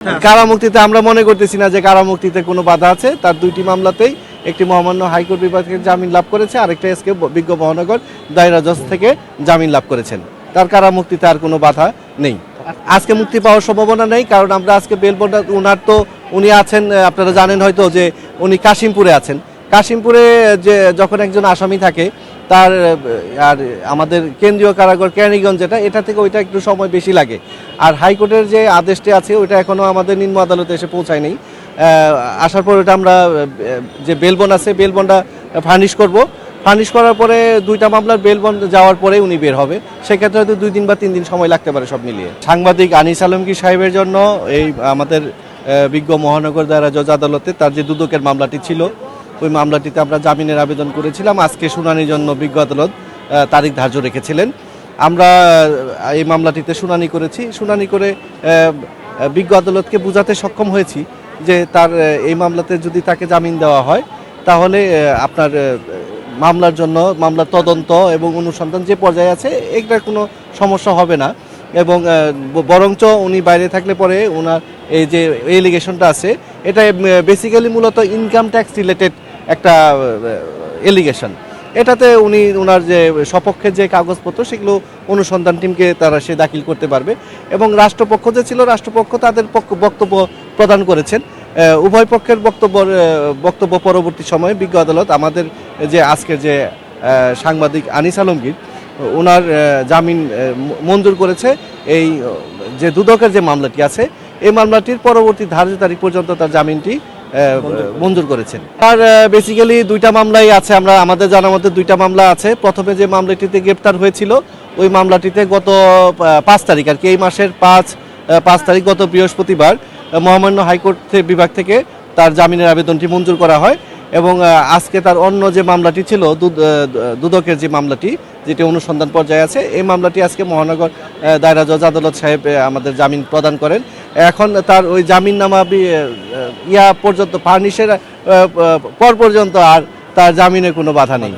কারামুক্তিতে আমরা মনে করতেছি না যে কারামুক্তিতে কোনো বাধা আছে। তার দুইটি মামলাতেই একটি মহামান্য হাইকোর্ট বিভাগ থেকে জামিন লাভ করেছে, আরেকটা আজকে বিজ্ঞ মহানগর দায়রা জজ থেকে জামিন লাভ করেছেন। তার কারামুক্তিতে আর কোনো বাধা নেই। আজকে মুক্তি পাওয়ার সম্ভাবনা নেই, কারণ আমরা আজকে বেল বন্ড উনি আছেন, আপনারা জানেন হয়তো যে উনি কাশিমপুরে আছেন। কাশিমপুরে যে যখন একজন আসামি থাকে তার আর আমাদের কেন্দ্রীয় কারাগার কেরানীগঞ্জ এটা থেকে ওইটা একটু সময় বেশি লাগে। আর হাইকোর্টের যে আদেশটি আছে ওইটা এখনও আমাদের নিম্ন আদালতে এসে পৌঁছায়নি। আসার পর ওটা আমরা যে বেলবন্ড আছে বেলবন্ডটা ফার্নিশ করব। ফার্নিশ করার পরে দুইটা মামলার বেলবন্ড যাওয়ার পরে উনি বের হবে। সেক্ষেত্রে হয়তো 2 দিন বা 3 দিন সময় লাগতে পারে সব মিলিয়ে। সাংবাদিক আনিস আলমগীর সাহেবের জন্য এই আমাদের বিজ্ঞ মহানগর দায়রা জজ আদালতে তার যে দুদকের মামলাটি ছিল ওই মামলাটিতে আমরা জামিনের আবেদন করেছিলাম। আজকে শুনানির জন্য বিজ্ঞ আদালত তারিখ ধার্য রেখেছিলেন। আমরা এই মামলাটিতে শুনানি করেছি। শুনানি করে বিজ্ঞ আদালতকে বোঝাতে সক্ষম হয়েছি যে তার এই মামলাতে যদি তাকে জামিন দেওয়া হয় তাহলে আপনার মামলার জন্য মামলার তদন্ত এবং অনুসন্ধান যে পর্যায়ে আছে এটার কোনো সমস্যা হবে না। এবং বরঞ্চ উনি বাইরে থাকলে পরে ওনার এই যে এলিগেশনটা আছে এটা বেসিক্যালি মূলত ইনকাম ট্যাক্স রিলেটেড একটা এলিগেশন। এটাতে উনি ওনার যে সপক্ষের যে কাগজপত্র সেগুলো অনুসন্ধান টিমকে সে দাখিল করতে পারবে। এবং রাষ্ট্রপক্ষ যে ছিল রাষ্ট্রপক্ষ তাদের বক্তব্য প্রদান করেছেন। উভয় পক্ষের বক্তব্য পরবর্তী সময়ে বিজ্ঞ আদালত আমাদের যে আজকের যে সাংবাদিক আনিস আলমগীর ওনার জামিন মঞ্জুর করেছে। এই যে দুদকের যে মামলাটি আছে এই মামলাটির পরবর্তী ধার্য তারিখ পর্যন্ত তার জামিনটি মঞ্জুর করেছেন। আর বেসিক্যালি 2টা মামলাই আছে, আমাদের জানার মধ্যে 2টা মামলা আছে। প্রথমে যে মামলাটিতে গ্রেপ্তার হয়েছিল ওই মামলাটিতে গত 5 তারিখ আর কি এই মাসের 5 তারিখ গত বৃহস্পতিবার মহামান্য হাইকোর্ট বিভাগ থেকে তার জামিনের আবেদনটি মঞ্জুর করা হয়। এবং আজকে তার অন্য যে মামলাটি ছিল দুদকের যে মামলাটি যেটি অনুসন্ধান পর্যায়ে আছে এই মামলাটি আজকে মহানগর দায়রা জজ আদালত সাহেব আমাদের জামিন প্রদান করেন। এখন তার ওই জামিননামা পর্যন্ত ফার্নিশের পর পর্যন্ত আর তার জামিনে কোনো বাধা নেই।